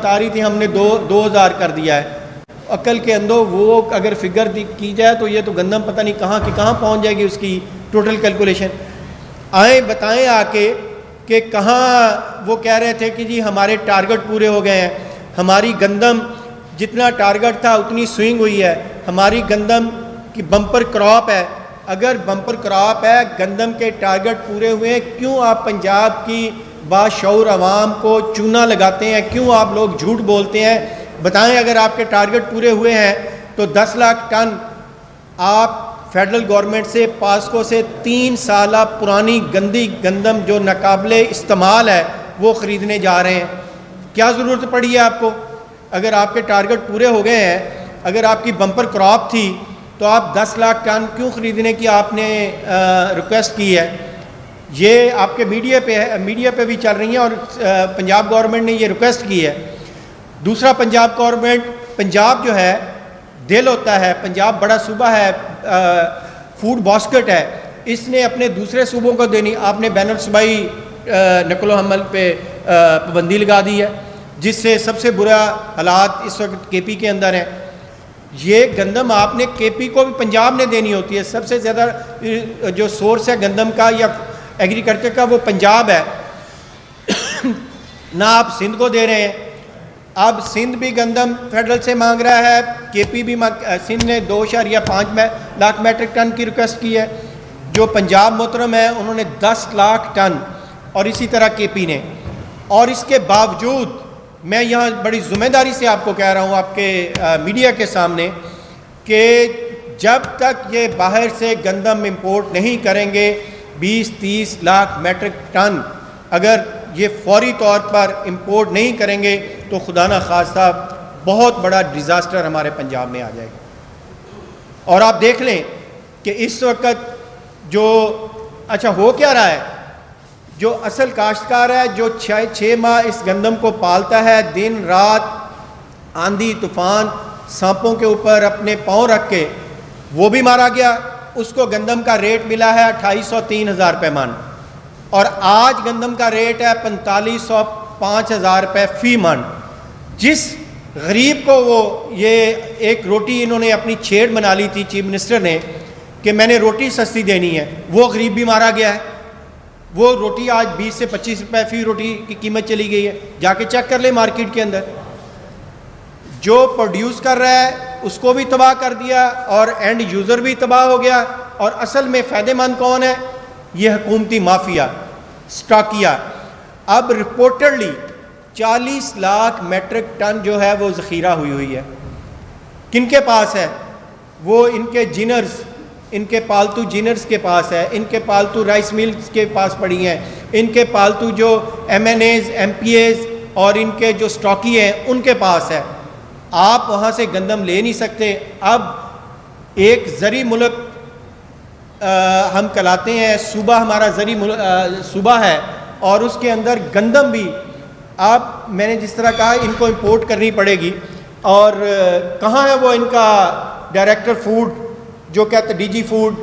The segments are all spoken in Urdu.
بتا رہی تھی ہم نے 2000 کر دیا ہے. عقل کے اندر وہ اگر فگر کی جائے تو یہ تو گندم پتہ نہیں کہاں کی کہاں پہنچ جائے گی اس کی ٹوٹل کیلکولیشن. آئیں بتائیں آ کے کہ کہاں وہ کہہ رہے تھے کہ جی ہمارے ٹارگٹ پورے ہو گئے ہیں, ہماری گندم جتنا ٹارگٹ تھا اتنی سوئنگ ہوئی ہے, ہماری گندم کی بمپر کراپ ہے. اگر بمپر کراپ ہے, گندم کے ٹارگٹ پورے ہوئے ہیں, کیوں آپ پنجاب کی باشعور عوام کو چونا لگاتے ہیں, کیوں آپ لوگ جھوٹ بولتے ہیں؟ بتائیں اگر آپ کے ٹارگٹ پورے ہوئے ہیں تو 10 لاکھ ٹن آپ فیڈرل گورنمنٹ سے پاسکو سے 3 سالہ پرانی گندی گندم جو ناقابل استعمال ہے وہ خریدنے جا رہے ہیں. کیا ضرورت پڑی ہے آپ کو؟ اگر آپ کے ٹارگٹ پورے ہو گئے ہیں, اگر آپ کی بمپر کراپ تھی تو آپ 10 لاکھ ٹن کیوں خریدنے کی آپ نے ریکویسٹ کی ہے؟ یہ آپ کے میڈیا پہ بھی چل رہی ہیں اور پنجاب گورنمنٹ نے یہ ریکویسٹ کی ہے. دوسرا, پنجاب گورنمنٹ, پنجاب جو ہے دل ہوتا ہے, پنجاب بڑا صوبہ ہے, فوڈ باسکٹ ہے, اس نے اپنے دوسرے صوبوں کو دینی. آپ نے بین الصوبائی نقل و حمل پہ پابندی لگا دی ہے جس سے سب سے برا حالات اس وقت کے پی کے اندر ہیں. یہ گندم آپ نے کے پی کو بھی پنجاب نے دینی ہوتی ہے. سب سے زیادہ جو سورس ہے گندم کا یا ایگریکلچر کا وہ پنجاب ہے, نہ آپ سندھ کو دے رہے ہیں. اب سندھ بھی گندم فیڈرل سے مانگ رہا ہے, کے پی بھی سندھ نے 2.5 لاکھ میٹرک ٹن کی ریکویسٹ کی ہے. جو پنجاب محترم ہے انہوں نے 10 لاکھ ٹن, اور اسی طرح کے پی نے. اور اس کے باوجود میں یہاں بڑی ذمہ داری سے آپ کو کہہ رہا ہوں آپ کے میڈیا کے سامنے کہ جب تک یہ باہر سے گندم امپورٹ نہیں کریں گے 20-30 لاکھ میٹرک ٹن اگر یہ فوری طور پر امپورٹ نہیں کریں گے تو خدا نہ خواستہ بہت بڑا ڈیزاسٹر ہمارے پنجاب میں آ جائے گا. اور آپ دیکھ لیں کہ اس وقت جو اچھا ہو کیا رہا ہے, جو اصل کاشتکار ہے جو 6 ماہ اس گندم کو پالتا ہے, دن رات آندھی طوفان سانپوں کے اوپر اپنے پاؤں رکھ کے, وہ بھی مارا گیا. اس کو گندم کا ریٹ ملا ہے 2803,000 روپے من, اور آج گندم کا ریٹ ہے 4505,000 روپے فی من. جس غریب کو وہ یہ ایک روٹی انہوں نے اپنی چھیڑ بنا لی تھی چیف منسٹر نے کہ میں نے روٹی سستی دینی ہے, وہ غریب بھی مارا گیا ہے. وہ روٹی آج 20 سے 25 روپے فی روٹی کی قیمت چلی گئی ہے. جا کے چیک کر لیں مارکیٹ کے اندر. جو پروڈیوس کر رہا ہے اس کو بھی تباہ کر دیا اور اینڈ یوزر بھی تباہ ہو گیا. اور اصل میں فائدہ مند کون ہے؟ یہ حکومتی مافیا, سٹاکیا. اب رپورٹڈلی 40 لاکھ میٹرک ٹن جو ہے وہ ذخیرہ ہوئی ہے. کن کے پاس ہے؟ وہ ان کے جینرز, ان کے پالتو جینرز کے پاس ہے, ان کے پالتو رائس ملز کے پاس پڑی ہیں, ان کے پالتو جو M N As, M P As اور ان کے جو سٹاکی ہیں ان کے پاس ہے. آپ وہاں سے گندم لے نہیں سکتے. اب ایک زرعی ملک ہم کہلاتے ہیں, صوبہ ہمارا زرعی صوبہ ہے اور اس کے اندر گندم بھی آپ میں نے جس طرح کہا ان کو امپورٹ کرنی پڑے گی. اور کہاں ہے وہ ان کا ڈائریکٹر فوڈ جو کہتے ڈی جی فوڈ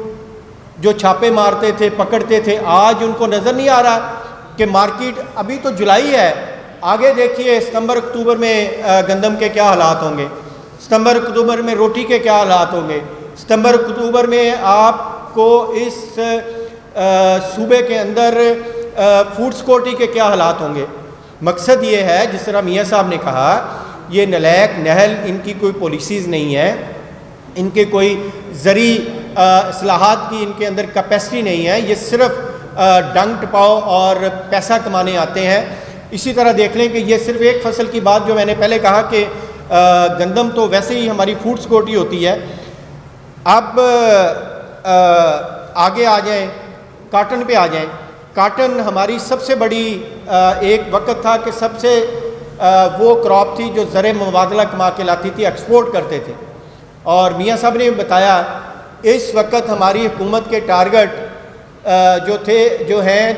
جو چھاپے مارتے تھے, پکڑتے تھے؟ آج ان کو نظر نہیں آ رہا کہ مارکیٹ ابھی تو جولائی ہے, آگے دیکھیے ستمبر اکتوبر میں گندم کے کیا حالات ہوں گے, ستمبر اکتوبر میں روٹی کے کیا حالات ہوں گے, ستمبر اکتوبر میں آپ کو اس صوبے کے اندر فوڈ سیکورٹی کے کیا حالات ہوں گے. مقصد یہ ہے جس طرح میاں صاحب نے کہا, یہ نلیک نہل ان کی کوئی پالیسیز نہیں ہے, ان کے کوئی زرعی اصلاحات کی ان کے اندر کیپیسٹی نہیں ہے, یہ صرف ڈنگ ٹپاؤ اور پیسہ کمانے آتے ہیں. اسی طرح دیکھ لیں کہ یہ صرف ایک فصل کی بات جو میں نے پہلے کہا کہ گندم تو ویسے ہی ہماری فوڈ سیکورٹی ہوتی ہے. اب آگے آ جائیں, کاٹن پہ آ جائیں. کاٹن ہماری سب سے بڑی ایک وقت تھا کہ سب سے وہ کراپ تھی جو زر مبادلہ کما کے لاتی تھی, ایکسپورٹ کرتے تھے. اور میاں صاحب نے بتایا اس وقت ہماری حکومت کے ٹارگٹ جو ہیں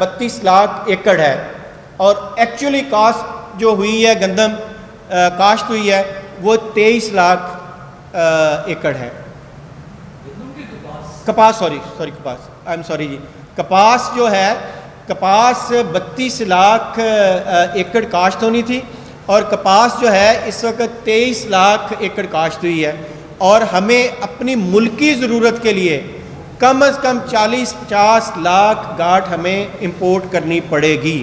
32 لاکھ ایکڑ ہے, اور ایکچولی کاسٹ جو ہوئی ہے گندم کاشت ہوئی ہے وہ 23 لاکھ ایکڑ ہے. کپاس کپاس جو ہے, کپاس 32 لاکھ ایکڑ کاشت ہونی تھی اور کپاس جو ہے اس وقت 23 لاکھ ایکڑ کاشت ہوئی ہے، اور ہمیں اپنی ملکی ضرورت کے لیے کم از کم 40-50 لاکھ گاٹھ ہمیں امپورٹ کرنی پڑے گی،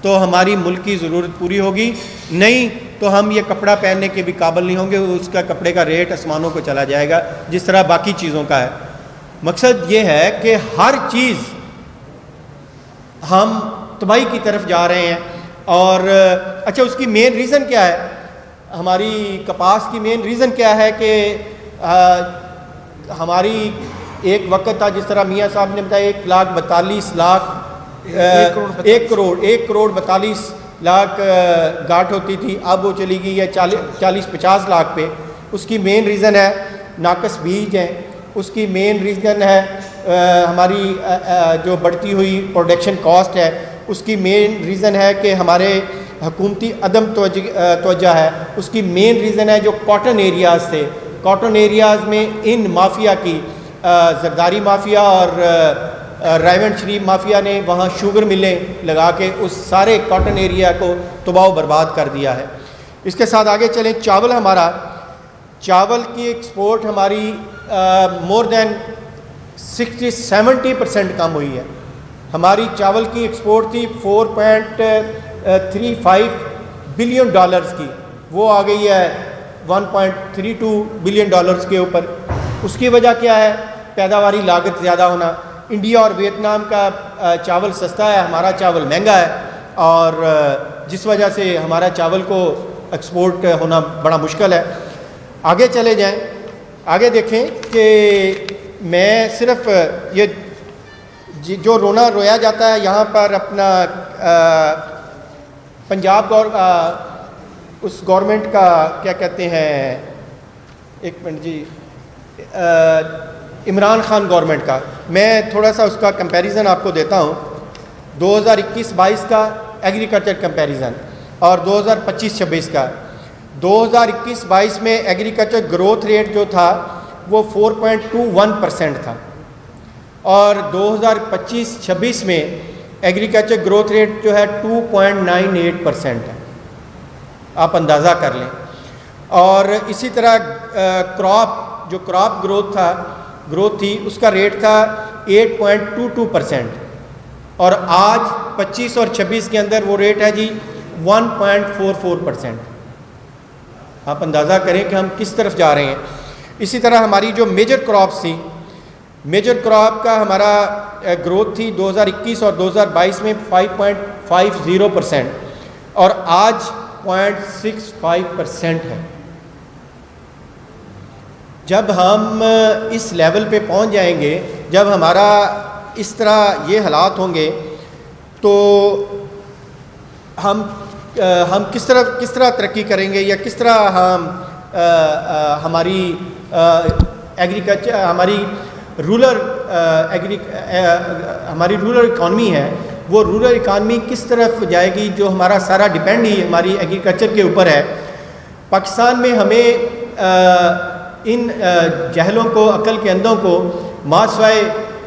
تو ہماری ملکی ضرورت پوری ہوگی، نہیں تو ہم یہ کپڑا پہننے کے بھی قابل نہیں ہوں گے، اس کا کپڑے کا ریٹ آسمانوں کو چلا جائے گا جس طرح باقی چیزوں کا ہے۔ مقصد یہ ہے کہ ہر چیز ہم تباہی کی طرف جا رہے ہیں، اور اچھا اس کی مین ریزن کیا ہے؟ ہماری کپاس کی مین ریزن کیا ہے کہ ہماری ایک وقت تھا، جس طرح میاں صاحب نے بتایا 1,42,00,000 گاٹھ ہوتی تھی، اب وہ چلی گئی ہے 40-50 لاکھ پہ۔ اس کی مین ریزن ہے ناقص بیج ہیں، اس کی مین ریزن ہے ہماری جو بڑھتی ہوئی پروڈکشن کاسٹ ہے، اس کی مین ریزن ہے کہ ہمارے حکومتی عدم توجہ ہے، اس کی مین ریزن ہے جو کاٹن ایریاز تھے، کاٹن ایریاز میں ان مافیا کی زرداری مافیا اور رائیونڈ شریف مافیا نے وہاں شوگر ملیں لگا کے اس سارے کاٹن ایریا کو تباہ و برباد کر دیا ہے۔ اس کے ساتھ آگے چلیں، چاول کی ایکسپورٹ ہماری مور دین 60-70% کم ہوئی ہے۔ ہماری چاول کی ایکسپورٹ تھی $4.35 بلین کی، وہ آ گئی ہے $1.32 بلین کے اوپر۔ اس کی وجہ کیا ہے؟ پیداواری لاگت زیادہ ہونا۔ انڈیا اور ویتنام کا چاول سستا ہے، ہمارا چاول مہنگا ہے، اور جس وجہ سے ہمارا چاول کو ایکسپورٹ ہونا بڑا مشکل ہے۔ آگے چلے جائیں، آگے دیکھیں کہ میں صرف یہ جو رویا جاتا ہے یہاں پر اپنا پنجاب اس گورنمنٹ کا کیا کہتے ہیں، ایک منٹ جی، عمران خان گورنمنٹ کا، میں تھوڑا سا اس کا کمپیریزن آپ کو دیتا ہوں، 2021-22 کا ایگریکلچر کمپیریزن اور 2025-26 کا۔ 2021-22 میں ایگریکلچر گروتھ ریٹ جو تھا وہ 4.21% تھا، اور 2025-26 میں ایگریکلچر گروتھ ریٹ جو ہے 2.98% ہے، آپ اندازہ کر لیں۔ اور اسی طرح جو کراپ گروتھ تھی اس کا ریٹ تھا 8.22%، اور آج 25 اور 26 کے اندر وہ ریٹ ہے جی 1.44%۔ آپ اندازہ کریں کہ ہم کس طرف جا رہے ہیں۔ اسی طرح ہماری جو میجر کراپس تھی، میجر کراپ کا ہمارا گروتھ تھی 2021 اور 2022 میں 5.50%، اور آج 0.65% ہے۔ جب ہم اس لیول پہ پہنچ جائیں گے، جب ہمارا اس طرح یہ حالات ہوں گے، تو ہم کس طرح ترقی کریں گے، یا کس طرح ہم ہماری ایگریکلچر، ہماری رورل اکانومی ہے، وہ رورل اکانومی کس طرف جائے گی، جو ہمارا سارا ڈیپینڈ ہی ہماری ایگریکلچر کے اوپر ہے۔ پاکستان میں ہمیں ان جہلوں کو، عقل کے اندھوں کو ماسوائے،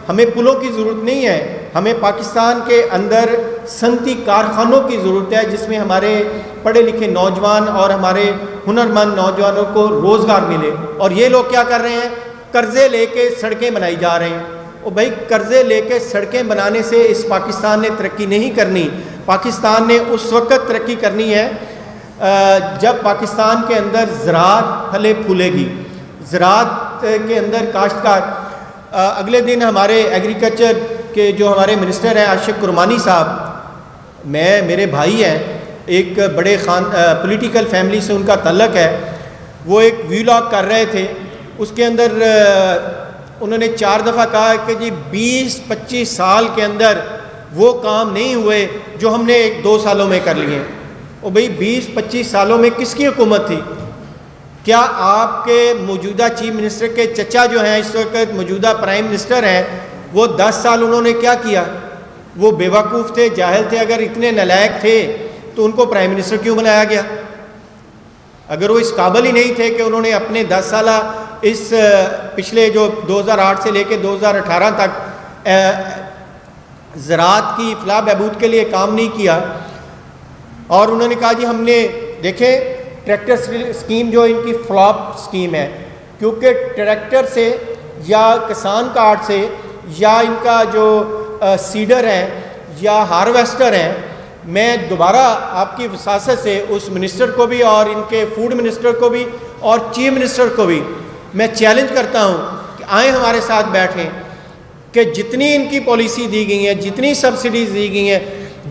ہمیں پلوں کی ضرورت نہیں ہے، ہمیں پاکستان کے اندر صنعتی کارخانوں کی ضرورت ہے، جس میں ہمارے پڑھے لکھے نوجوان اور ہمارے ہنرمند نوجوانوں کو روزگار ملے۔ اور یہ لوگ کیا کر رہے ہیں؟ قرضے لے کے سڑکیں بنائی جا رہے ہیں۔ اور بھائی قرضے لے کے سڑکیں بنانے سے اس پاکستان نے ترقی نہیں کرنی۔ پاکستان نے اس وقت ترقی کرنی ہے جب پاکستان کے اندر زراعت پھلے پھولے گی، زراعت کے اندر کاشتکار۔ اگلے دن ہمارے ایگریکلچر کے جو ہمارے منسٹر ہیں عاشق کرمانی صاحب، میرے بھائی ہیں، ایک بڑے پولیٹیکل فیملی سے ان کا تعلق ہے، وہ ایک ویلاگ کر رہے تھے، اس کے اندر انہوں نے 4 دفعہ کہا کہ جی 20-25 سال کے اندر وہ کام نہیں ہوئے جو ہم نے 2 سالوں میں کر لیے۔ اور بھئی 20-25 سالوں میں کس کی حکومت تھی؟ کیا آپ کے موجودہ چیف منسٹر کے چچا جو ہیں اس وقت موجودہ پرائم منسٹر ہیں، وہ 10 سال انہوں نے کیا کیا؟ وہ بیوقوف تھے، جاہل تھے؟ اگر اتنے نالائق تھے تو ان کو پرائم منسٹر کیوں بنایا گیا؟ اگر وہ اس قابل ہی نہیں تھے کہ انہوں نے اپنے 10 سالہ اس پچھلے جو 2008 سے لے کے 2018 تک زراعت کی فلاح بہبود کے لیے کام نہیں کیا، اور انہوں نے کہا جی ہم نے دیکھیں ٹریکٹر اسکیم جو ان کی فلاپ اسکیم ہے، کیونکہ ٹریکٹر سے یا کسان کارڈ سے یا ان کا جو سیڈر ہیں یا ہارویسٹر ہیں، میں دوبارہ آپ کی وساست سے اس منسٹر کو بھی اور ان کے فوڈ منسٹر کو بھی اور چیف منسٹر کو بھی میں چیلنج کرتا ہوں کہ آئیں ہمارے ساتھ بیٹھیں کہ جتنی ان کی پالیسی دی گئی ہیں، جتنی سبسڈیز دی گئی ہیں،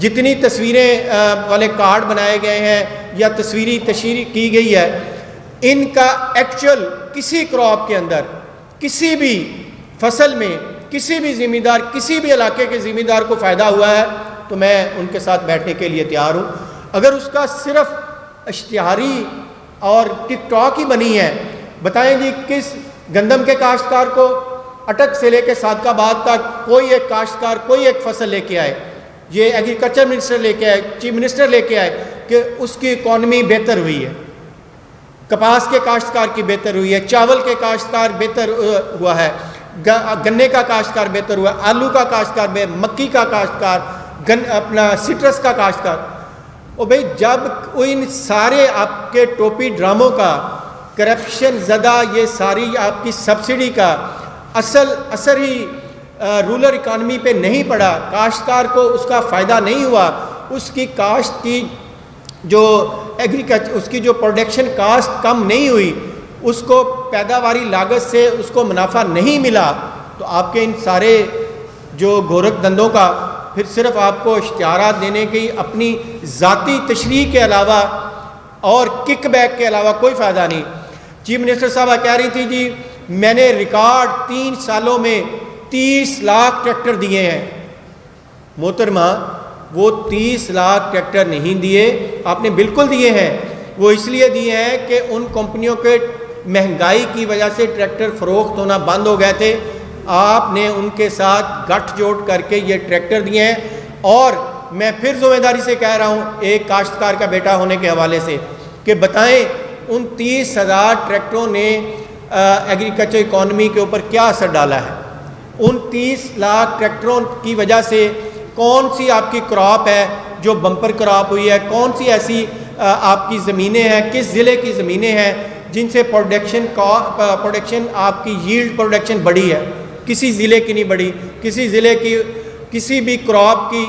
جتنی تصویریں والے کارڈ بنائے گئے ہیں یا تصویری تشہیر کی گئی ہے، ان کا ایکچوئل کسی کراپ کے اندر کسی بھی فصل میں کسی بھی ذمہ دار کسی بھی علاقے کے ذمہ دار کو فائدہ ہوا ہے تو میں ان کے ساتھ بیٹھنے کے لیے تیار ہوں۔ اگر اس کا صرف اشتہاری اور ٹک ٹاک ہی بنی ہے، بتائیں جی کس گندم کے کاشتکار کو اٹک سے لے کے صادق آباد تک کوئی ایک کاشتکار کوئی ایک فصل لے کے آئے، یہ ایگریکلچر منسٹر لے کے آئے، چیف منسٹر لے کے آئے کہ اس کی اکانومی بہتر ہوئی ہے، کپاس کے کاشتکار کی بہتر ہوئی ہے، چاول کے کاشتکار بہتر ہوا ہے، گنے کا کاشتکار بہتر ہوا ہے، آلو کا کاشتکار، مکی کا کاشتکار، اپنا سٹرس کا کاشتکار۔ اور بھئی جب ان سارے آپ کے ٹوپی ڈراموں کا کرپشن زدہ یہ ساری آپ کی سبسڈی کا اثر ہی رولر اکانومی پہ نہیں پڑا، کاشتکار کو اس کا فائدہ نہیں ہوا، اس کی کاشت کی جو ایگریکلچر اس کی جو پروڈکشن کاسٹ کم نہیں ہوئی، اس کو پیداواری لاگت سے اس کو منافع نہیں ملا، تو آپ کے ان سارے جو گورکھ دھندوں کا پھر صرف آپ کو اشتہارات دینے کی اپنی ذاتی تشریح کے علاوہ اور کک بیک کے علاوہ کوئی فائدہ نہیں۔ چیف منسٹر صاحبہ کہہ رہی تھی جی میں نے ریکارڈ 3 سالوں میں 30 لاکھ ٹریکٹر دیے ہیں۔ محترمہ وہ 30 لاکھ ٹریکٹر نہیں دیے، آپ نے بالکل دیے ہیں، وہ اس لیے دیے ہیں کہ ان کمپنیوں کے مہنگائی کی وجہ سے ٹریکٹر فروخت ہونا بند ہو گئے تھے، آپ نے ان کے ساتھ گٹھ جوڑ کر کے یہ ٹریکٹر دیے ہیں۔ اور میں پھر ذمہ داری سے کہہ رہا ہوں ایک کاشتکار کا بیٹا ہونے کے حوالے سے کہ بتائیں ان 30,000 ٹریکٹروں نے ایگریکلچر اکانومی کے اوپر کیا اثر ڈالا ہے؟ ان 30 لاکھ ٹریکٹروں کی وجہ سے کون سی آپ کی کراپ ہے جو بمپر کراپ ہوئی ہے؟ کون سی ایسی آپ کی زمینیں ہیں، کس ضلع کی زمینیں ہیں جن سے پروڈکشن آپ کی ییلڈ پروڈکشن بڑھی ہے؟ کسی ضلع کی نہیں بڑھی، کسی ضلع کی کسی بھی کراپ کی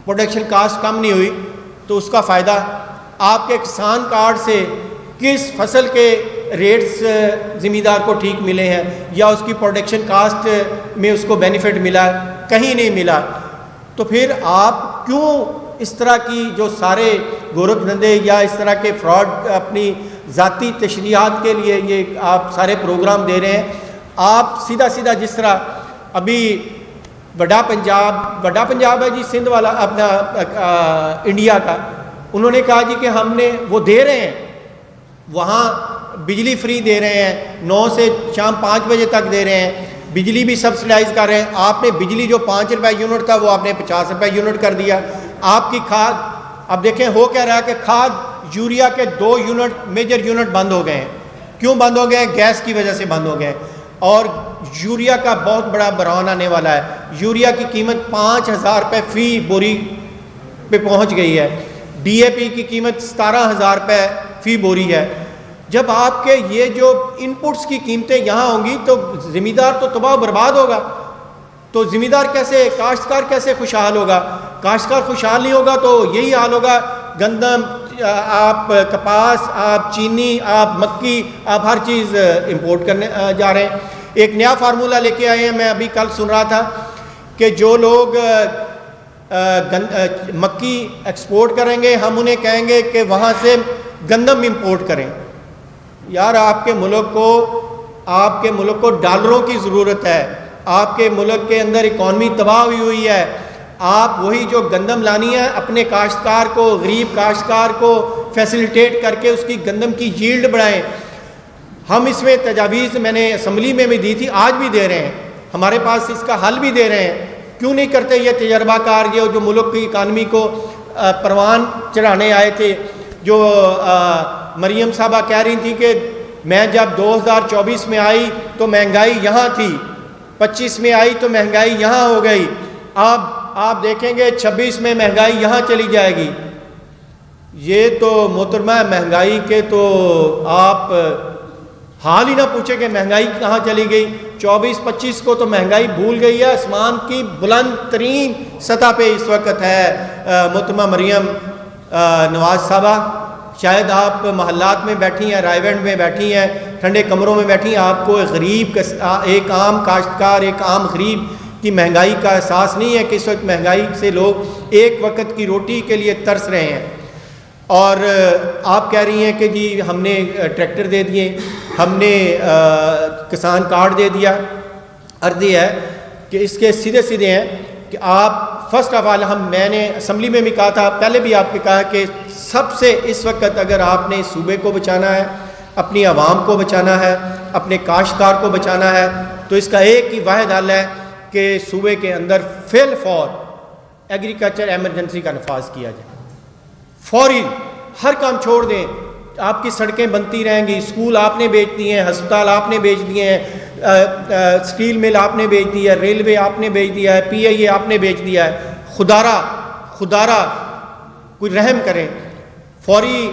پروڈکشن کاسٹ کم نہیں ہوئی، تو اس کا فائدہ آپ کے کسان کارڈ سے کس فصل کے ریٹس ذمہ دار کو ٹھیک ملے ہیں یا اس کی پروڈکشن کاسٹ میں اس کو بینیفٹ ملا؟ کہیں نہیں ملا۔ تو پھر آپ کیوں اس طرح کی جو سارے گورکھ دھندے یا اس طرح کے فراڈ اپنی ذاتی تشریحات کے لیے یہ آپ سارے پروگرام دے رہے ہیں؟ آپ سیدھا جس طرح ابھی بڑا پنجاب ہے جی سندھ والا اپنا انڈیا کا، انہوں نے کہا جی کہ ہم نے وہ دے رہے ہیں، وہاں بجلی فری دے رہے ہیں، 9 سے شام 5 بجے تک دے رہے ہیں، بجلی بھی سبسڈائز کر رہے ہیں۔ آپ نے بجلی جو 5 روپے یونٹ تھا وہ آپ نے 50 روپے یونٹ کر دیا۔ آپ کی کھاد اب دیکھیں ہو کیا رہا ہے کہ کھاد یوریا کے 2 یونٹ میجر یونٹ بند ہو گئے ہیں۔ کیوں بند ہو گئے ہیں؟ گیس کی وجہ سے بند ہو گئے ہیں، اور یوریا کا بہت بڑا بحران آنے والا ہے۔ یوریا کی قیمت 5,000 روپے فی بوری پہ پہنچ گئی ہے، ڈی اے پی کی قیمت 17,000 روپے فی بوری ہے۔ جب آپ کے یہ جو ان پٹس کی قیمتیں یہاں ہوں گی تو ذمہ دار تو تباہ و برباد ہوگا، تو ذمہ دار کیسے، کاشتکار کیسے خوشحال ہوگا؟ کاشتکار خوشحال نہیں ہوگا تو یہی حال ہوگا، گندم، آپ کپاس، آپ چینی، آپ مکی، آپ ہر چیز امپورٹ کرنے جا رہے ہیں۔ ایک نیا فارمولہ لے کے آئے ہیں، میں ابھی کل سن رہا تھا کہ جو لوگ مکی ایکسپورٹ کریں گے ہم انہیں کہیں گے کہ وہاں سے گندم امپورٹ کریں۔ یار آپ کے ملک کو ڈالروں کی ضرورت ہے، آپ کے ملک کے اندر اکانومی تباہ ہوئی ہے، آپ وہی جو گندم لانی ہے اپنے کاشتکار کو، غریب کاشتکار کو فیسیلیٹیٹ کر کے اس کی گندم کی ییلڈ بڑھائیں۔ ہم اس میں تجاویز میں نے اسمبلی میں بھی دی تھی، آج بھی دے رہے ہیں، ہمارے پاس اس کا حل بھی دے رہے ہیں۔ کیوں نہیں کرتے یہ تجربہ کار یہ جو ملک کی اکانومی کو پروان چڑھانے آئے تھے؟ جو مریم صاحبہ کہہ رہی تھی کہ میں جب 2024 میں آئی تو مہنگائی یہاں تھی، 25 میں آئی تو مہنگائی یہاں ہو گئی، اب آپ دیکھیں گے 26 میں مہنگائی یہاں چلی جائے گی۔ یہ تو محترمہ مہنگائی کے تو آپ حال ہی نہ پوچھیں کہ مہنگائی کہاں چلی گئی. 24-25 کو تو مہنگائی بھول گئی ہے, آسمان کی بلند ترین سطح پہ اس وقت ہے. محترمہ مریم نواز صاحبہ, شاید آپ محلات میں بیٹھی ہیں, رائے گنج میں بیٹھی ہیں, ٹھنڈے کمروں میں بیٹھی ہیں, آپ کو غریب ایک عام کاشتکار, ایک عام غریب کی مہنگائی کا احساس نہیں ہے کہ اس وقت مہنگائی سے لوگ ایک وقت کی روٹی کے لیے ترس رہے ہیں. اور آپ کہہ رہی ہیں کہ جی ہم نے ٹریکٹر دے دیے, ہم نے کسان کارڈ دے دیا. عرض یہ ہے کہ اس کے سیدھے سیدھے ہیں کہ آپ فرسٹ آف آل, میں نے اسمبلی میں بھی کہا تھا, پہلے بھی آپ نے کہا کہ سب سے اس وقت اگر آپ نے صوبے کو بچانا ہے, اپنی عوام کو بچانا ہے, اپنے کاشتکار کو بچانا ہے, تو اس کا ایک ہی واحد حل ہے کہ صوبے کے اندر فی الفور ایگریکلچر ایمرجنسی کا نفاذ کیا جائے. فوری ہر کام چھوڑ دیں. آپ کی سڑکیں بنتی رہیں گی, اسکول آپ نے بیچ دیے ہیں, ہسپتال آپ نے بیچ دیے ہیں, اسٹیل مل آپ نے بیچ دیا ہے, ریلوے آپ نے بیچ دیا ہے, PIA آپ نے بیچ دیا ہے. خدارہ کوئی رحم کریں, فوری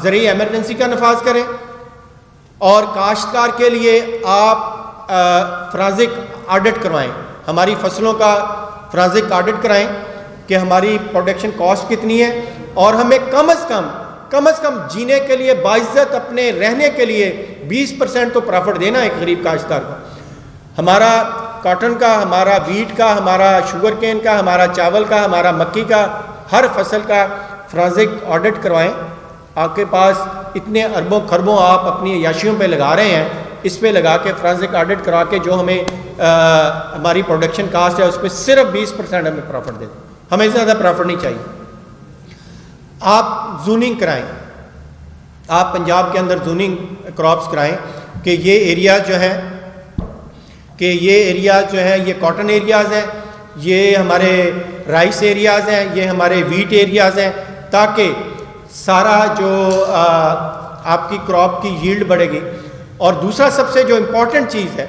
زرعی ایمرجنسی کا نفاذ کریں. اور کاشتکار کے لیے آپ فرانزک آڈٹ کروائیں, ہماری فصلوں کا فرانزک آڈٹ کرائیں کہ ہماری پروڈکشن کاسٹ کتنی ہے, اور ہمیں کم از کم جینے کے لیے, باعزت اپنے رہنے کے لیے 20% تو پرافٹ دینا ایک غریب کاشتکار کو. ہمارا کاٹن کا, ہمارا ویٹ کا, ہمارا شوگر کین کا, ہمارا چاول کا, ہمارا مکی کا, ہر فصل کا فرانزک آڈٹ کروائیں. آپ کے پاس اتنے اربوں خربوں آپ اپنی عیاشیوں پہ لگا رہے ہیں, اس پہ لگا کے فرانزک آڈٹ کرا کے جو ہمیں ہماری پروڈکشن کاسٹ ہے اس پہ صرف 20% ہمیں پرافٹ دے دیں. ہمیں زیادہ پرافٹ نہیں چاہیے. آپ زوننگ کرائیں, آپ پنجاب کے اندر زوننگ کراپس کرائیں کہ یہ ایریاز جو ہیں یہ کاٹن ایریاز ہیں, یہ ہمارے رائس ایریاز ہیں, یہ ہمارے ویٹ ایریاز ہیں, تاکہ سارا جو آپ کی کراپ کی ییلڈ بڑھے گی. اور دوسرا سب سے جو امپورٹنٹ چیز ہے,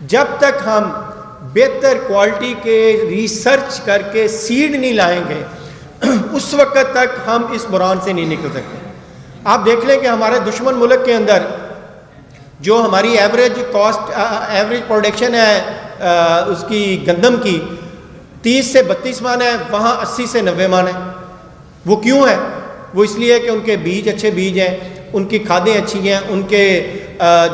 جب تک ہم بہتر کوالٹی کے ریسرچ کر کے سیڈ نہیں لائیں گے اس وقت تک ہم اس بحران سے نہیں نکل سکتے. آپ دیکھ لیں کہ ہمارے دشمن ملک کے اندر جو ہماری ایوریج پروڈکشن ہے اس کی گندم کی 30 سے 32 من ہے, وہاں 80 سے 90 من ہے. وہ کیوں ہے؟ وہ اس لیے کہ ان کے بیج اچھے بیج ہیں, ان کی کھادیں اچھی ہیں, ان کے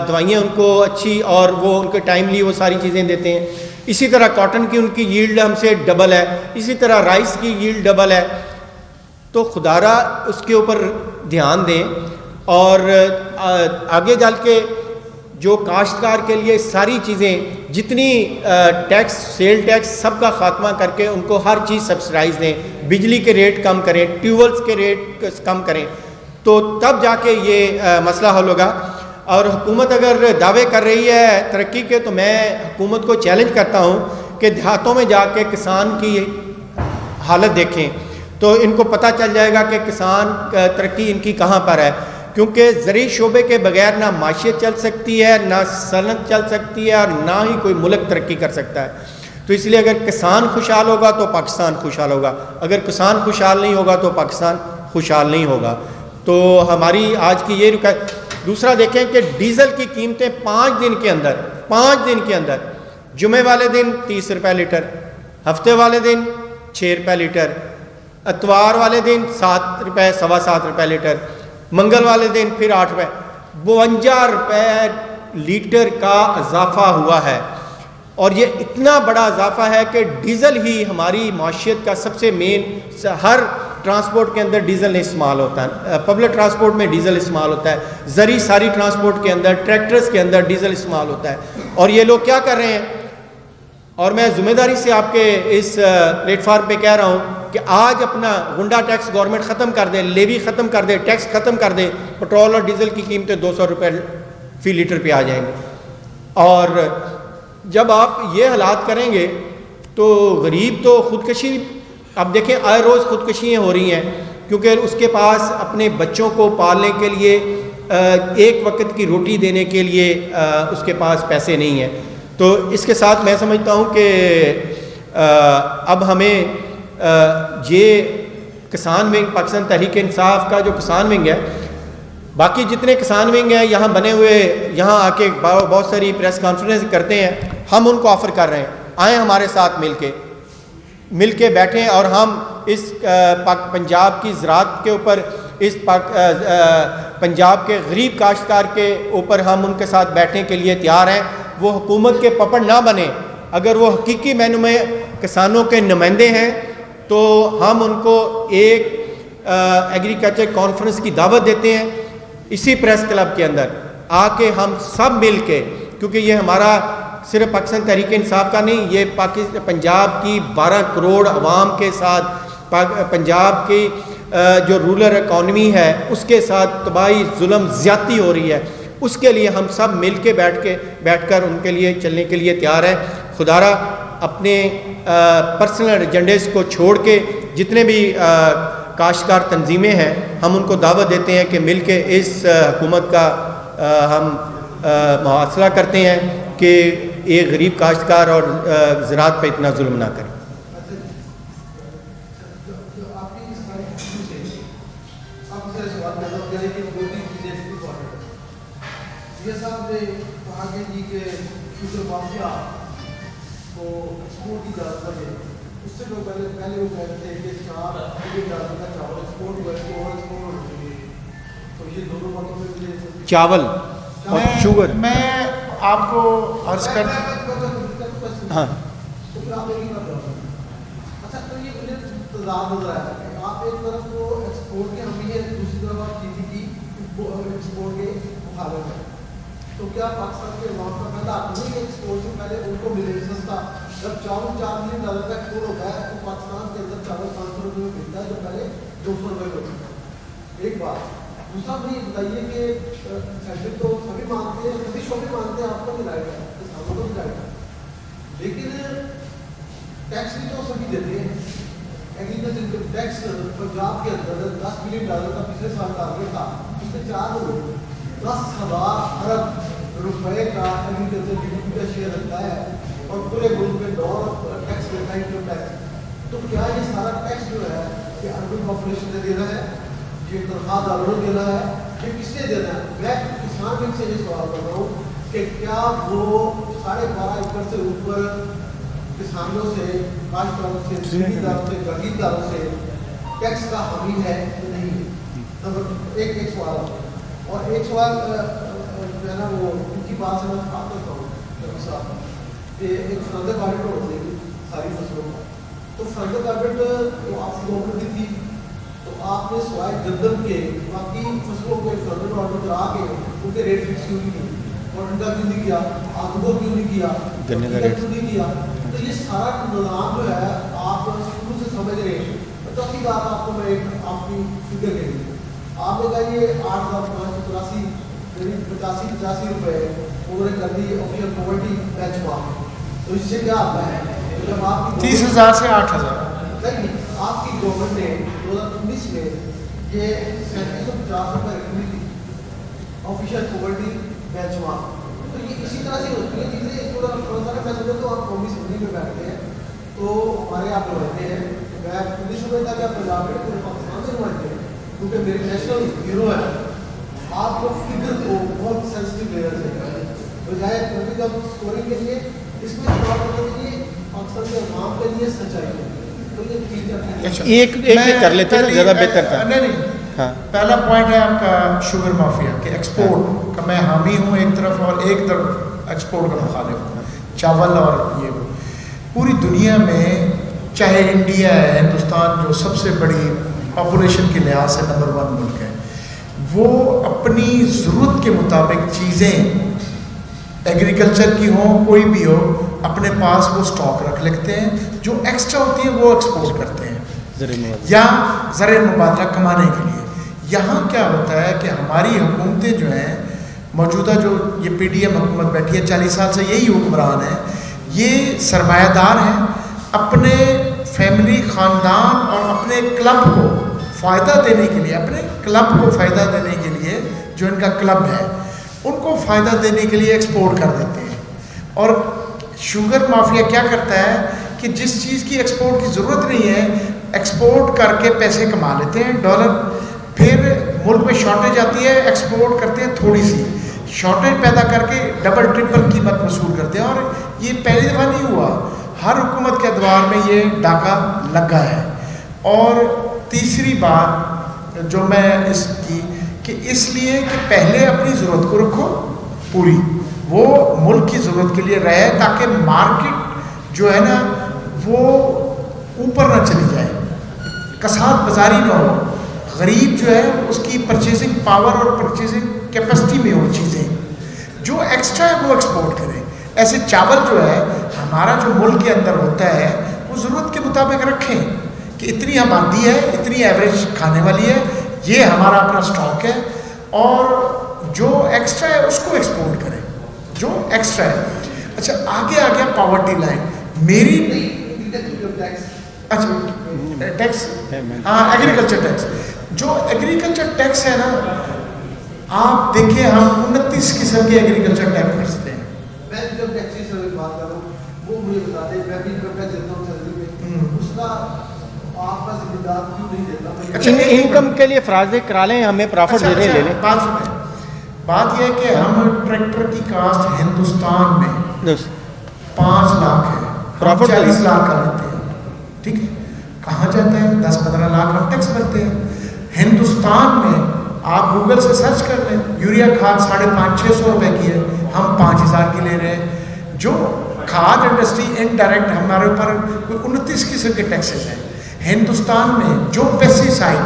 دوائیاں ان کو اچھی, اور وہ ان کے ٹائملی وہ ساری چیزیں دیتے ہیں. اسی طرح کاٹن کی ان کی ییلڈ ہم سے ڈبل ہے, اسی طرح رائس کی ییلڈ ڈبل ہے. تو خدارہ اس کے اوپر دھیان دیں, اور آگے جا کے جو کاشتکار کے لیے ساری چیزیں جتنی ٹیکس, سیل ٹیکس سب کا خاتمہ کر کے ان کو ہر چیز سبسڈائز دیں, بجلی کے ریٹ کم کریں, ٹیوبولز کے ریٹ کم کریں, تو تب جا کے یہ مسئلہ حل ہوگا. اور حکومت اگر دعوے کر رہی ہے ترقی کے, تو میں حکومت کو چیلنج کرتا ہوں کہ دیہاتوں میں جا کے کسان کی حالت دیکھیں تو ان کو پتہ چل جائے گا کہ کسان ترقی ان کی کہاں پر ہے. کیونکہ زرعی شعبے کے بغیر نہ معیشت چل سکتی ہے, نہ صنعت چل سکتی ہے, اور نہ ہی کوئی ملک ترقی کر سکتا ہے. تو اس لیے اگر کسان خوشحال ہوگا تو پاکستان خوشحال ہوگا, اگر کسان خوشحال نہیں ہوگا تو پاکستان خوشحال نہیں ہوگا. تو ہماری آج کی یہ رکاوٹ. دوسرا دیکھیں کہ ڈیزل کی قیمتیں 5 دن کے اندر جمعے والے دن 30 روپے لیٹر, ہفتے والے دن 6 روپے لیٹر, اتوار والے دن 7 روپے, 7.25 روپے لیٹر, منگل والے دن پھر 8 روپے, 52 روپے لیٹر کا اضافہ ہوا ہے. اور یہ اتنا بڑا اضافہ ہے کہ ڈیزل ہی ہماری معیشت کا سب سے مین, ہر ٹرانسپورٹ کے اندر ڈیزل نہیں استعمال ہوتا ہے, پبلک ٹرانسپورٹ میں ڈیزل استعمال ہوتا ہے, زرعی ساری ٹرانسپورٹ کے اندر, ٹریکٹرز کے اندر ڈیزل استعمال ہوتا ہے. اور یہ لوگ کیا کر رہے ہیں, اور میں ذمہ داری سے آپ کے اس پلیٹ فارم پہ کہہ رہا ہوں کہ آج اپنا غنڈہ ٹیکس گورنمنٹ ختم کر دے, لیوی ختم کر دے, ٹیکس ختم کر دے, پٹرول اور ڈیزل کی قیمتیں 200 روپے فی لیٹر پہ آ جائیں گے. اور جب آپ یہ حالات کریں گے تو غریب تو خودکشی, اب دیکھیں آئے روز خودکشیاں ہو رہی ہیں, کیونکہ اس کے پاس اپنے بچوں کو پالنے کے لیے, ایک وقت کی روٹی دینے کے لیے اس کے پاس پیسے نہیں ہیں. تو اس کے ساتھ میں سمجھتا ہوں کہ اب ہمیں یہ کسان ونگ پاکستان تحریک انصاف کا جو کسان ونگ ہے، باقی جتنے کسان ونگ ہیں یہاں بنے ہوئے، یہاں آ کے بہت ساری پریس کانفرنس کرتے ہیں، ہم ان کو آفر کر رہے ہیں آئیں ہمارے ساتھ مل کے بیٹھیں اور ہم اس پنجاب کی زراعت کے اوپر، اس پنجاب کے غریب کاشتکار کے اوپر ہم ان کے ساتھ بیٹھنے کے لیے تیار ہیں۔ وہ حکومت کے پپڑ نہ بنیں، اگر وہ حقیقی معنوں میں کسانوں کے نمائندے ہیں تو ہم ان کو ایک ایگریکلچر کانفرنس کی دعوت دیتے ہیں اسی پریس کلب کے اندر آ کے ہم سب مل کے، کیونکہ یہ ہمارا صرف پاکستان تحریک انصاف کا نہیں، یہ پنجاب کی 12 کروڑ عوام کے ساتھ، پنجاب کی جو رولر اکانومی ہے اس کے ساتھ تباہی، ظلم، زیادتی ہو رہی ہے، اس کے لیے ہم سب مل کے بیٹھ کر ان کے لیے چلنے کے لیے تیار ہیں۔ خدا را اپنے پرسنل ایجنڈیز کو چھوڑ کے جتنے بھی کاشتکار تنظیمیں ہیں ہم ان کو دعوت دیتے ہیں کہ مل کے اس حکومت کا ہم محاصرہ کرتے ہیں کہ ایک غریب کاشتکار اور زراعت پہ اتنا ظلم نہ کریں۔ یہ صاحب نے کہا کہ جی کہ شوگر مافیا کو ایکسپورٹ کی اجازت دے، اس سے لوگ پہلے وہ کہتے تھے کہ 4 اجازت کا چاول ایکسپورٹ ہوا ہے اور ایکسپورٹ ہونا چاہیے، تو یہ دونوں باتوں میں مجھے چاول اور شوگر میں آپ کو عرض کر ہاں تو پھر آپ ایک ہی بات کرتے ہیں۔ اچھا تو یہ مجھے تضاد نظر آیا کہ آپ ایک طرف تو ایکسپورٹ کے حامی ہیں، دوسری طرف آپ ٹی کی ایکسپورٹ کے مخالف ہیں، تو کیا پاکستان کے عوام کا پہلا حق نہیں ہے ایکسپورٹ سے پہلے ان کو ملے سستا؟ جب چاول $4 ملین کا ایکسپورٹ ہوتا ہے تو پاکستان کے اندر چاول 500 روپئے میں ملتا ہے جو پہلے 200 روپئے میں ہوتا ہے۔ ایک بات دوسرا مجھے یہ بتائیے کہ سینٹر تو سبھی مانتے ہیں، سبھی شعبے مانتے ہیں آپ کو بھی رائٹ ہے، کسانوں کو بھی رائٹ ہے، لیکن ٹیکس بھی تو سبھی دیتے ہیں۔ ایگریکلچر ٹیکس پنجاب کے اندر $10 ملین کا پچھلے سال ٹارگیٹ تھا، اس میں 4 لوگ 10,000 ارب روپے کا ایگریکلچر جی ڈی پی کا شیئر رکھتا ہے اور پورے ملک میں ٹیکس دیتا ہے، انکم ٹیکس۔ تو کیا یہ سارا ٹیکس جو ہے یہ اربن پاپولیشن نے دینا ہے، یہ تنخواہ داروں نے دینا ہے، یہ کس نے دینا ہے؟ میں کسان بینک سے یہ سوال کر رہا ہوں کہ کیا وہ 12.5 ایکڑ سے اوپر کسانوں سے، کاشتکاروں سے، زمینداروں سے، جاگیرداروں سے ٹیکس کا حامی ہے یا نہیں ہے؟ نمبر ایک سوال۔ اور ایک سوال جو ہے نا وہ ان کی بات سے میں بات کرتا ہوں رفیع صاحب کہ ایک فرنٹ آڈٹ ہوتی ہے ساری فصلوں کا، تو فرنٹ آڈٹ جو آپ کی گورنمنٹ تھی تو آپ نے سوائے گندم کے باقی فصلوں کو فرنٹ آڈٹ کرا کے ان کے ریٹ فکس کیوں نہیں کیے؟ اور انڈا کیوں نہیں کیا؟ آلو کو کیوں نہیں کیا؟ گنے کا ریٹ کیوں نہیں کیا؟ تو یہ سارا نظام جو ہے آپ شروع سے سمجھ رہے ہیں۔ چوتھی بات آپ کو میں ایک آپ کی فکر دے دوں، آپ نے کہا یہ 8,583 یعنی 85 روپئے انہوں نے کر the official poverty bench mark, تو اس سے کیا آتا ہے؟ جب آپ کی 30,000 سے 8,000 نہیں، آپ کی گورنمنٹ نے 2019 میں یہ 3750 روپئے رکھی تھی آفیشل پاورٹی بینچ مارک، تو یہ اسی طرح سے ہوتی ہے چیزیں۔ اس کو میں سمجھتا ہوں آپ قومی اسمبلی میں بیٹھتے ہیں تو ہمارے آپ رہتے ہیں، میں نہیں سمجھتا کہ آپ پنجاب میں پورے پاکستان سے نمائندے ہیں کیونکہ میرے نیشنل ہیرو ہے۔ آپ کو فکر کو بہت سینسٹیو لیول سے بجائے پولیٹیکل اسکورنگ کے لیے اس میں جواب کرنے کے لیے پاکستان کے عوام کے لیے سچائی ہے، تو یہ چیز ایک کر لیتے ہیں زیادہ بہتر تھا۔ نہیں، پہلا پوائنٹ ہے آپ کا شوگر مافیا کہ ایکسپورٹ کا میں حامی ہوں ایک طرف، اور ایک طرف ایکسپورٹ کا مخالف ہوں، چاول اور یہ پوری دنیا میں چاہے انڈیا ہے، ہندوستان جو سب سے بڑی پاپولیشن کے لحاظ سے نمبر 1 ملک ہے، وہ اپنی ضرورت کے مطابق چیزیں ایگریکلچر کی ہوں کوئی بھی ہو اپنے پاس وہ سٹاک رکھ لیتے ہیں، جو ایکسٹرا ہوتی ہیں وہ ایکسپورٹ کرتے ہیں یا زرعی مبادلہ کمانے کے لیے۔ یہاں کیا ہوتا ہے کہ ہماری حکومتیں جو ہیں موجودہ، جو یہ پی ڈی ایم حکومت بیٹھی ہے 40 سال سے یہی حکمران ہیں، یہ سرمایہ دار ہیں، اپنے فیملی، خاندان اور اپنے کلب کو فائدہ دینے کے لیے، اپنے کلب کو فائدہ دینے کے لیے جو ان کا کلب ہے ان کو فائدہ دینے کے لیے ایکسپورٹ کر دیتے ہیں۔ اور شوگر مافیا کیا کرتا ہے کہ جس چیز کی ایکسپورٹ کی ضرورت نہیں ہے ایکسپورٹ کر کے پیسے کما لیتے ہیں ڈالر، پھر ملک میں شارٹیج آتی ہے، ایکسپورٹ کرتے ہیں تھوڑی سی، شارٹیج پیدا کر کے ڈبل ٹرپل قیمت وصول کرتے ہیں. اور یہ پہلی دفعہ نہیں ہوا، ہر حکومت کے ادوار میں یہ ڈاکہ لگا ہے. اور تیسری بات جو میں اس کی کہ اس لیے کہ پہلے اپنی ضرورت کو رکھو پوری، وہ ملک کی ضرورت کے لیے رہے تاکہ مارکیٹ جو ہے نا وہ اوپر نہ چلی جائے، کساد بازاری نہ ہو، غریب جو ہے اس کی پرچیزنگ پاور اور پرچیزنگ کیپیسٹی میں ہو چیزیں، جو ایکسٹرا ہے وہ ایکسپورٹ کرے. ایسے چاول جو ہے ہمارا جو ملک کے اندر ہوتا ہے وہ ضرورت کے مطابق رکھیں کہ اتنی آبادی ہے، اتنی ایوریج کھانے والی ہے، یہ ہمارا اپنا اسٹاک ہے، اور جو ایکسٹرا ہے اس کو ایکسپورٹ کریں جو ایکسٹرا ہے. اچھا آگے آ گیا پاورٹی لائن. میری اچھا ٹیکس، ہاں ایگریکلچر ٹیکس، جو ایگریکلچر ٹیکس ہے نا آپ دیکھیں ہم 29 قسم کے ایگریکلچر ٹیکس بھرتے ہیں. میں جب ٹیکسی سے بات کر رہا ہوں وہ مجھے بتا دیں، میں بھی انکم ٹیکس دیتا ہوں سیلری میں، اس کا آپ کا ذمہ دار کیوں نہیں دیتا؟ اچھا انکم کے لیے فراض کرا لیں، ہمیں پرافٹ دے دیں، لے لیں. بات یہ ہے کہ ہم ٹریکٹر کی کاسٹ ہندوستان میں 5 لاکھ ہے، پرافٹ 40 لاکھ کا لیتے ہیں، ٹھیک ہے. کہاں جاتا ہے 10-15 لاکھ ہم ٹیکس بھرتے ہیں. ہندوستان میں آپ گوگل سے سرچ کر لیں، یوریا کھاد 550-600 روپے کی ہے، ہم 5000 کی لے رہے ہیں. جو کھاد انڈسٹری انڈائریکٹ ہمارے اوپر 29 قسم کے ٹیکسز ہیں. ہندوستان میں جو پیسٹیسائڈ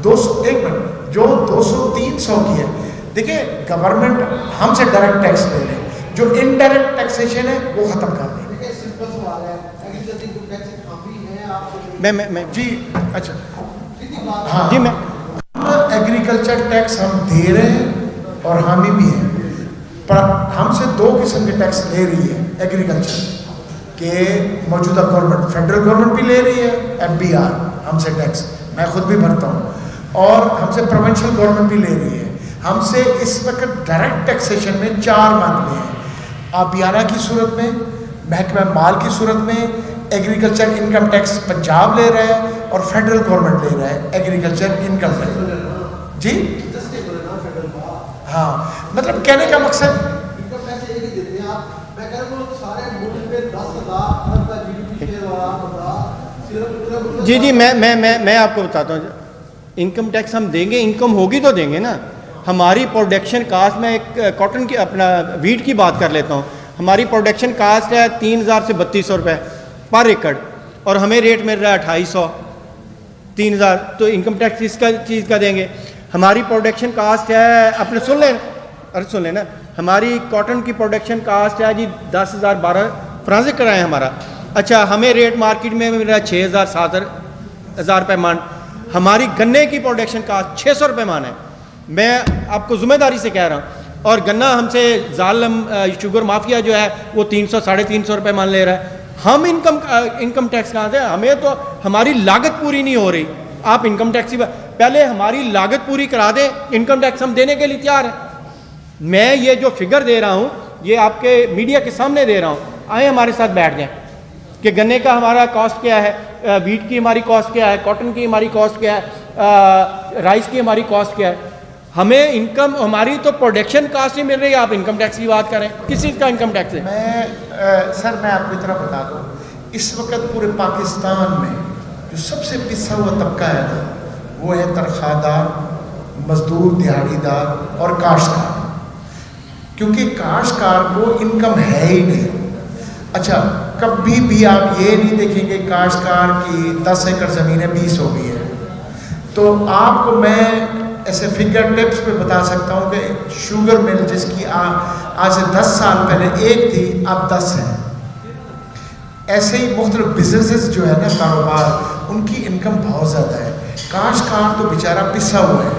200-300 کی ہے، دیکھیں گورنمنٹ ہم سے ڈائریکٹ ٹیکس لے لیں، جو انڈائریکٹ ٹیکسیشن ہے وہ ختم کر دیں. دیکھیں سمپل سوال ہے، ایگریکلچر انکم ٹیکس کافی ہے آپ کو میں جی اچھا کتنی بات ہاں جی میں ایگریکلچر ٹیکس ہم دے رہے ہیں اور حامی بھی ہیں، پر ہم سے 2 قسم کے ٹیکس لے رہی ہے ایگریکلچر کہ موجودہ گورنمنٹ، فیڈرل گورنمنٹ بھی لے رہی ہے FBR ہم سے ٹیکس، میں خود بھی بھرتا ہوں، اور ہم سے پروونشل گورنمنٹ بھی لے رہی ہے. ہم سے اس وقت ڈائریکٹ ٹیکسیشن میں 4 معاملے ہیں، آبیانہ کی صورت میں، محکمہ مال کی صورت میں، ایگریکلچر انکم ٹیکس پنجاب لے رہا ہے اور فیڈرل گورنمنٹ لے رہا ہے ایگریکلچر انکم ٹیکس. جی ہاں مطلب کہنے کا مقصد انکم ٹیکس ایک ہی دیتے ہیں آپ. میں کہہ رہا ہوں سارے ملک پہ 10,000 ارب کا GDP شیئر والا بندہ صرف جی میں آپ کو بتاتا ہوں، انکم ٹیکس ہم دیں گے، انکم ہوگی تو دیں گے نا. ہماری پروڈکشن کاسٹ، میں ایک کاٹن کی اپنا ویٹ کی بات کر لیتا ہوں، ہماری پروڈکشن کاسٹ ہے 3000 سے 3200 روپے پر ایکڑ، اور ہمیں ریٹ مل رہا ہے 2800 3000، تو انکم ٹیکس اس کا چیز کا دیں گے. ہماری پروڈکشن کاسٹ ہے، اپنے سن لیں نا، ہماری کاٹن کی پروڈکشن کاسٹ ہے جی 10,000 12 فرانس کرائیں ہمارا. اچھا ہمیں ریٹ مارکیٹ میں مل رہا ہے 6,000 7,000 روپے مان. ہماری گنے کی پروڈکشن کاسٹ 600 روپے مان ہے، میں آپ کو ذمہ داری سے کہہ رہا ہوں. اور گنا ہم سے ظالم شوگر مافیا جو ہے وہ 300 350 روپے مان لے رہا ہے. ہم انکم ٹیکس کہاں سے؟ ہمیں تو ہماری لاگت پوری نہیں ہو رہی. آپ انکم ٹیکس پہلے ہماری لاگت پوری کرا دیں، انکم ٹیکس ہم دینے کے لیے تیار ہیں. میں یہ جو فگر دے رہا ہوں یہ آپ کے میڈیا کے سامنے دے رہا ہوں، آئیں ہمارے ساتھ بیٹھ جائیں کہ گنے کا ہمارا کاسٹ کیا ہے، ویٹ کی ہماری کاسٹ کیا ہے، کاٹن کی ہماری کاسٹ کیا ہے، رائس کی ہماری کاسٹ کیا ہے. ہمیں انکم، ہماری تو پروڈکشن کاسٹ نہیں مل رہی، آپ انکم ٹیکس کی بات کریں. کس چیز کا انکم ٹیکس ہے؟ میں آپ کو اتنا بتا دوں، اس وقت پورے پاکستان میں جو سب سے پسا ہوا طبقہ ہے نا وہ ہے تنخواہ دار، مزدور، دیہڑی دار اور کاشتکار، کیونکہ کاشتکار کو انکم ہے ہی نہیں. اچھا کبھی بھی آپ یہ نہیں دیکھیں گے کاشتکار کی 10 ایکڑ زمین ہے 20 ہو گئی ہے. تو آپ کو میں ایسے فگر ٹپس پہ بتا سکتا ہوں کہ شوگر مل جس کی آج سے 10 سال پہلے 1 تھی اب 10 ہے. ایسے ہی مختلف بزنسز جو ہے نا کاروبار، ان کی انکم بہت زیادہ ہے. کاشتکار تو بیچارہ پسا ہوا ہے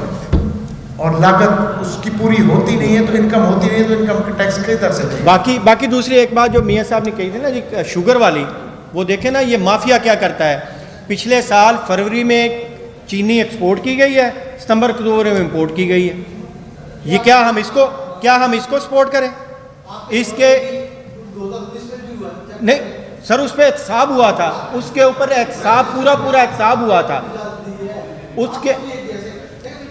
اور لاگت اس کی پوری ہوتی نہیں ہے، تو انکم ہوتی نہیں ہے تو انکم ٹیکس کئی طرح سے دے. باقی دوسری ایک بات جو میاں صاحب نے کہی تھی نا جی شوگر والی، وہ دیکھیں نا یہ مافیا کیا کرتا ہے. پچھلے سال فروری میں چینی ایکسپورٹ کی گئی ہے، ستمبر اکتوبر میں امپورٹ کی گئی ہے. یہ کیا ہم اس کو سپورٹ کریں؟ اس کے نہیں سر اس پہ احتساب ہوا تھا, اس کے اوپر احتساب پورا احتساب ہوا تھا اس کے.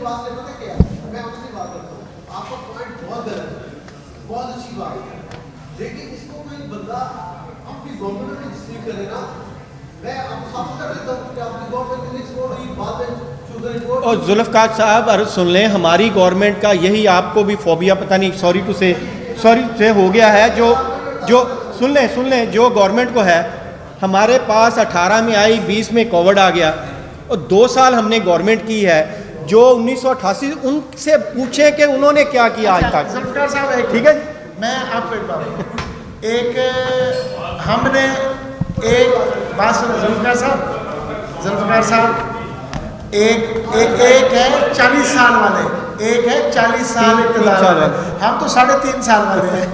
بات ہے پتہ کیا ہے, میں اس کی بات کرتا ہوں, آپ کا پوائنٹ بہت غلط ہے, بہت اچھی بات ہے, لیکن اس کو کوئی بندہ اپنی گورنمنٹ میں ڈسٹرکٹ کرے نا, میں آپ کو ثابت کر دیتا ہوں کہ اپنی گورنمنٹ میں ایکسپورٹ ہوئی بات ہے شوگر ایکسپورٹ. اور ذوالفقار صاحب عرض سن لیں, ہماری گورنمنٹ کا یہی, آپ کو بھی فوبیا پتہ نہیں, سوری سے ہو گیا ہے, جو سن لیں جو گورنمنٹ کو ہے, ہمارے پاس 18 میں آئی, 20 میں کووڈ آ گیا, اور 2 سال ہم نے گورنمنٹ کی ہے. جو 1988 ان سے پوچھیں کہ انہوں نے کیا کیا آج تک. ذوالفقار صاحب ٹھیک ہے, میں آپ کو ایک بات, ایک ہم نے ایک بات سنو ذوالفقار صاحب, ایک ہے 40 سال والے, ایک ہے 40 سال اقتدار والے, ہم تو 3.5 سال والے ہیں.